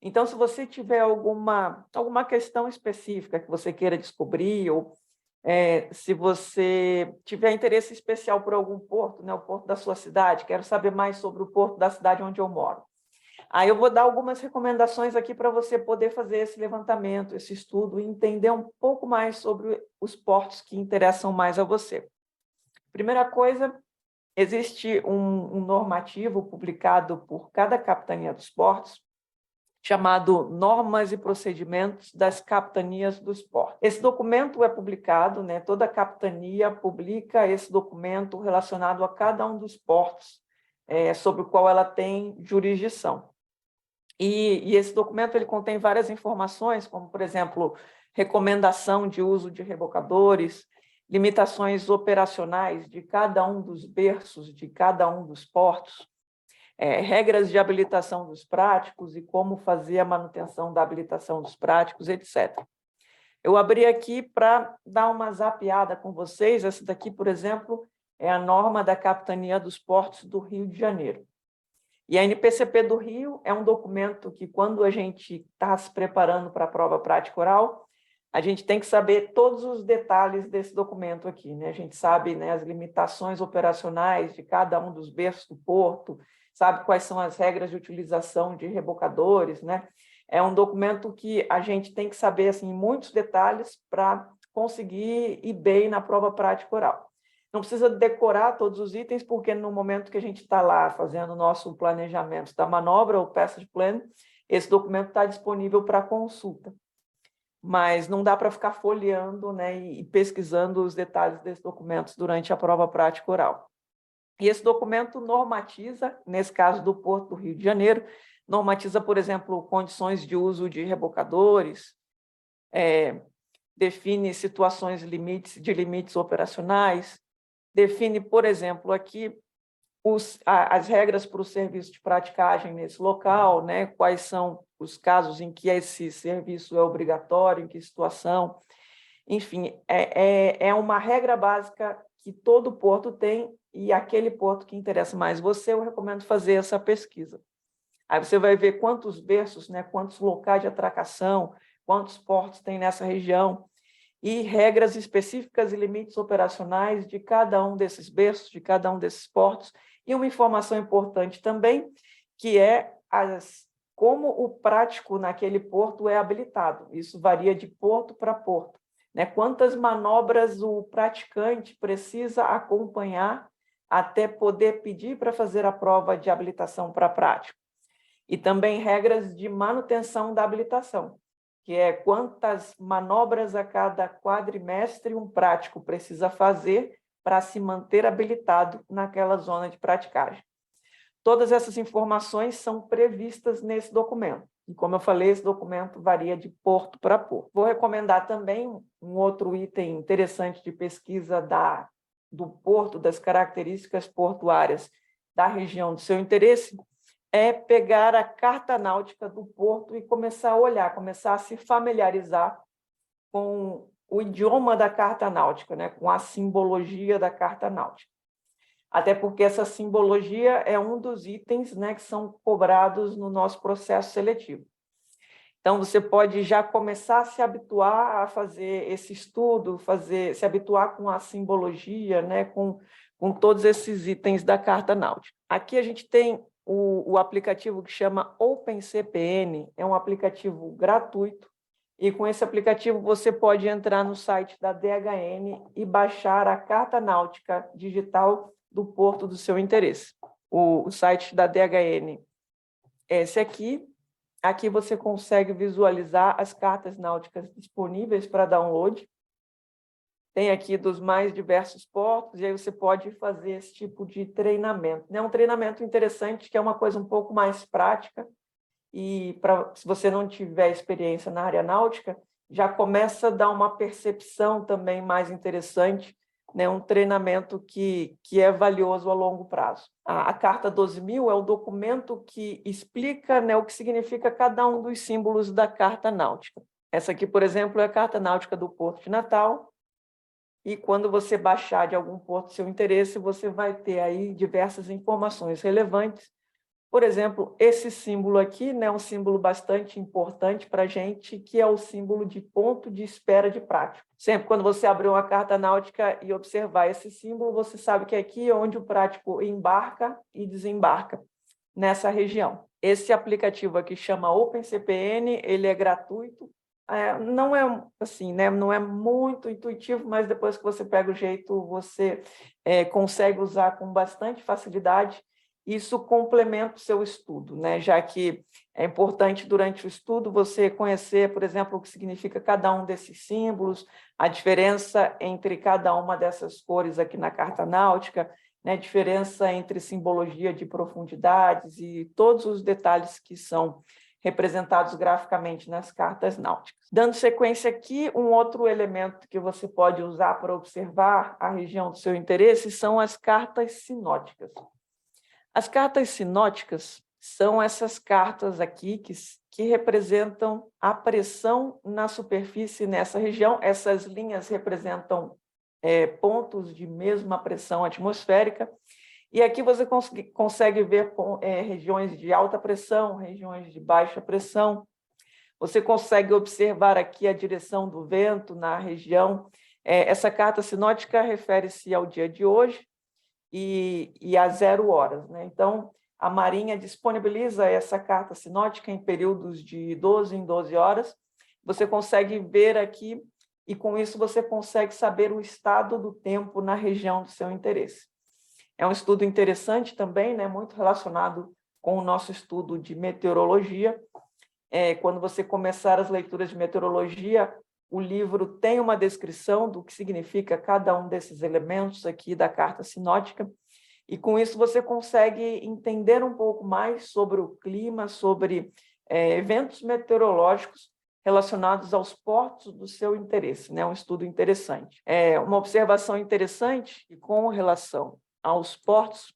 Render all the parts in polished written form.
Então, se você tiver alguma questão específica que você queira descobrir, ou se você tiver interesse especial por algum porto, né, o porto da sua cidade, quero saber mais sobre o porto da cidade onde eu moro. Aí eu vou dar algumas recomendações aqui para você poder fazer esse levantamento, esse estudo, e entender um pouco mais sobre os portos que interessam mais a você. Primeira coisa, existe um normativo publicado por cada capitania dos portos, chamado Normas e Procedimentos das Capitanias dos Portos. Esse documento é publicado, né, toda capitania publica esse documento relacionado a cada um dos portos sobre o qual ela tem jurisdição. E esse documento ele contém várias informações, como, por exemplo, recomendação de uso de rebocadores, limitações operacionais de cada um dos berços, de cada um dos portos, regras de habilitação dos práticos e como fazer a manutenção da habilitação dos práticos, etc. Eu abri aqui para dar uma zapeada com vocês. Essa daqui, por exemplo, é a norma da Capitania dos Portos do Rio de Janeiro. E a NPCP do Rio é um documento que, quando a gente está se preparando para a prova prática oral, a gente tem que saber todos os detalhes desse documento aqui, né? A gente sabe, né, as limitações operacionais de cada um dos berços do porto, sabe quais são as regras de utilização de rebocadores, né? É um documento que a gente tem que saber assim, muitos detalhes para conseguir ir bem na prova prática oral. Não precisa decorar todos os itens, porque no momento que a gente está lá fazendo o nosso planejamento da manobra, ou passage plan, esse documento está disponível para consulta. Mas não dá para ficar folheando, né, e pesquisando os detalhes desses documentos durante a prova prática oral. E esse documento normatiza, nesse caso do Porto do Rio de Janeiro, normatiza, por exemplo, condições de uso de rebocadores, define situações de limites operacionais, define, por exemplo, aqui as regras para o serviço de praticagem nesse local, né? Quais são os casos em que esse serviço é obrigatório, em que situação. Enfim, é uma regra básica que todo porto tem, e aquele porto que interessa mais você, eu recomendo fazer essa pesquisa. Aí você vai ver quantos berços, né, quantos locais de atracação, quantos portos tem nessa região, e regras específicas e limites operacionais de cada um desses berços, de cada um desses portos. E uma informação importante também, que é como o prático naquele porto é habilitado. Isso varia de porto para porto, né? Quantas manobras o praticante precisa acompanhar até poder pedir para fazer a prova de habilitação para prático. E também regras de manutenção da habilitação, que é quantas manobras a cada quadrimestre um prático precisa fazer para se manter habilitado naquela zona de praticagem. Todas essas informações são previstas nesse documento. E, como eu falei, esse documento varia de porto para porto. Vou recomendar também um outro item interessante de pesquisa do porto, das características portuárias da região do seu interesse, é pegar a carta náutica do porto e começar a olhar, começar a se familiarizar com o idioma da carta náutica, né? Com a simbologia da carta náutica. Até porque essa simbologia é um dos itens, né, que são cobrados no nosso processo seletivo. Então, você pode já começar a se habituar a fazer esse estudo, se habituar com a simbologia, né, com todos esses itens da carta náutica. Aqui a gente tem o aplicativo que chama OpenCPN, é um aplicativo gratuito, e com esse aplicativo você pode entrar no site da DHN e baixar a carta náutica digital do porto do seu interesse. O site da DHN é esse aqui. Aqui você consegue visualizar as cartas náuticas disponíveis para download. Tem aqui dos mais diversos portos, e aí você pode fazer esse tipo de treinamento. É um treinamento interessante, que é uma coisa um pouco mais prática, e se você não tiver experiência na área náutica, já começa a dar uma percepção também mais interessante, né? Um treinamento que é valioso a longo prazo. A Carta 12.000 é o documento que explica, né, o que significa cada um dos símbolos da Carta Náutica. Essa aqui, por exemplo, é a Carta Náutica do Porto de Natal, e quando você baixar de algum porto do seu interesse, você vai ter aí diversas informações relevantes, Por exemplo, esse símbolo aqui, né, um símbolo bastante importante para a gente, que é o símbolo de ponto de espera de prático. Sempre quando você abrir uma carta náutica e observar esse símbolo, você sabe que é aqui onde o prático embarca e desembarca, nessa região. Esse aplicativo aqui chama OpenCPN, ele é gratuito. Não é assim, né? Não é muito intuitivo, mas depois que você pega o jeito, você consegue usar com bastante facilidade. Isso complementa o seu estudo, né? Já que é importante durante o estudo você conhecer, por exemplo, o que significa cada um desses símbolos, a diferença entre cada uma dessas cores aqui na carta náutica, né? Diferença entre simbologia de profundidades e todos os detalhes que são representados graficamente nas cartas náuticas. Dando sequência aqui, um outro elemento que você pode usar para observar a região do seu interesse são as cartas sinóticas. As cartas sinóticas são essas cartas aqui que representam a pressão na superfície nessa região. Essas linhas representam pontos de mesma pressão atmosférica. E aqui você consegue ver regiões de alta pressão, regiões de baixa pressão. Você consegue observar aqui a direção do vento na região. Essa carta sinótica refere-se ao dia de hoje e a 0 horas, né? Então, a Marinha disponibiliza essa carta sinótica em períodos de 12 em 12 horas. Você consegue ver aqui e, com isso, você consegue saber o estado do tempo na região do seu interesse. É um estudo interessante também, né? Muito relacionado com o nosso estudo de meteorologia. Quando você começar as leituras de meteorologia, o livro tem uma descrição do que significa cada um desses elementos aqui da carta sinótica, e com isso você consegue entender um pouco mais sobre o clima, sobre eventos meteorológicos relacionados aos portos do seu interesse, né? Um estudo interessante. Uma observação interessante e com relação aos portos,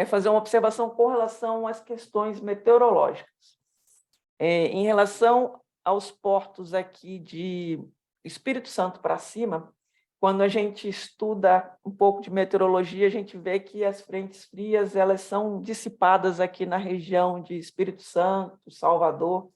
fazer uma observação com relação às questões meteorológicas. Em relação aos portos aqui de Espírito Santo para cima, quando a gente estuda um pouco de meteorologia, a gente vê que as frentes frias elas são dissipadas aqui na região de Espírito Santo, Salvador.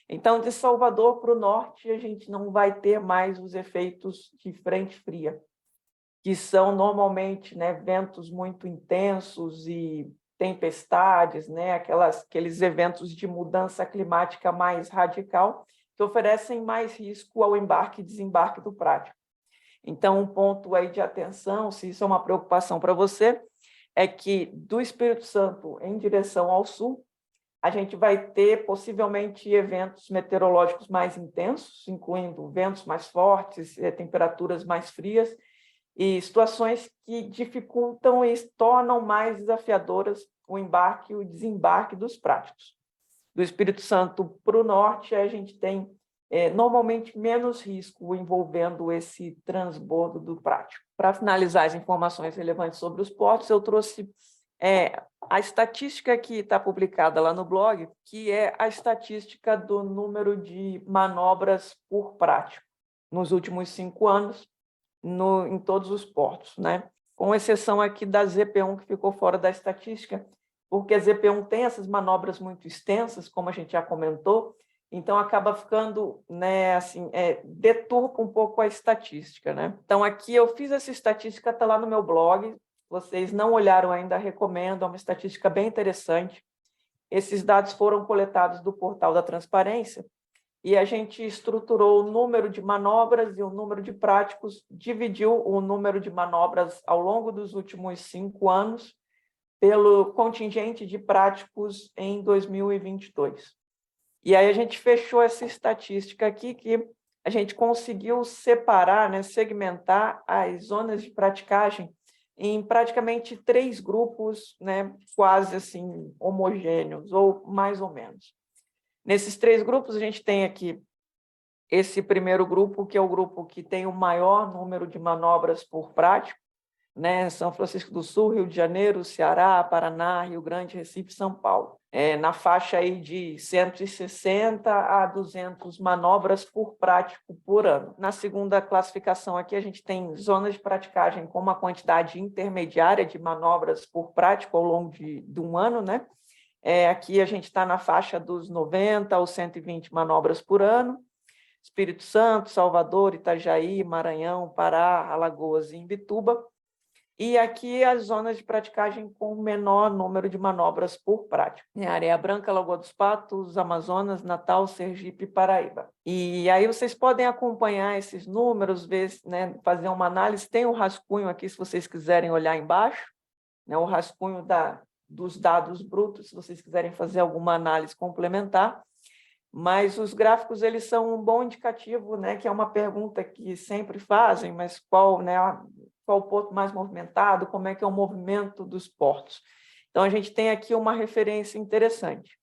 Então, de Salvador para o norte, a gente não vai ter mais os efeitos de frente fria, que são normalmente, né, ventos muito intensos e tempestades, né, aqueles eventos de mudança climática mais radical, que oferecem mais risco ao embarque e desembarque do prático. Então, um ponto aí de atenção, se isso é uma preocupação para você, é que do Espírito Santo em direção ao sul, a gente vai ter possivelmente eventos meteorológicos mais intensos, incluindo ventos mais fortes, temperaturas mais frias, e situações que dificultam e tornam mais desafiadoras o embarque e o desembarque dos práticos. Do Espírito Santo para o norte, a gente tem normalmente menos risco envolvendo esse transbordo do prático. Para finalizar as informações relevantes sobre os portos, eu trouxe a estatística que está publicada lá no blog, que é a estatística do número de manobras por prático nos últimos 5 anos, em todos os portos, né? Com exceção aqui da ZP1, que ficou fora da estatística, porque a ZP1 tem essas manobras muito extensas, como a gente já comentou, então acaba ficando, né, assim, deturpa um pouco a estatística, né? Então aqui eu fiz essa estatística, está lá no meu blog, vocês não olharam ainda, recomendo, é uma estatística bem interessante. Esses dados foram coletados do Portal da Transparência, e a gente estruturou o número de manobras e o número de práticos, dividiu o número de manobras ao longo dos últimos 5 anos pelo contingente de práticos em 2022. E aí a gente fechou essa estatística aqui, que a gente conseguiu separar, né, segmentar as zonas de praticagem em praticamente 3 grupos, né, quase assim homogêneos, ou mais ou menos. Nesses 3 grupos, a gente tem aqui esse primeiro grupo, que é o grupo que tem o maior número de manobras por prático, né? São Francisco do Sul, Rio de Janeiro, Ceará, Paraná, Rio Grande, Recife, São Paulo. Na faixa aí de 160 a 200 manobras por prático por ano. Na segunda classificação aqui, a gente tem zonas de praticagem com uma quantidade intermediária de manobras por prático ao longo de um ano, né? Aqui a gente está na faixa dos 90 aos 120 manobras por ano. Espírito Santo, Salvador, Itajaí, Maranhão, Pará, Alagoas e Imbituba. E aqui as zonas de praticagem com menor número de manobras por prática. Areia Branca, Lagoa dos Patos, Amazonas, Natal, Sergipe e Paraíba. E aí vocês podem acompanhar esses números, ver, né, fazer uma análise. Tem o rascunho aqui, se vocês quiserem olhar embaixo, né, o rascunho dos dados brutos, se vocês quiserem fazer alguma análise complementar. Mas os gráficos eles são um bom indicativo, né, que é uma pergunta que sempre fazem, mas qual, né, qual o porto mais movimentado, como é que é o movimento dos portos. Então, a gente tem aqui uma referência interessante.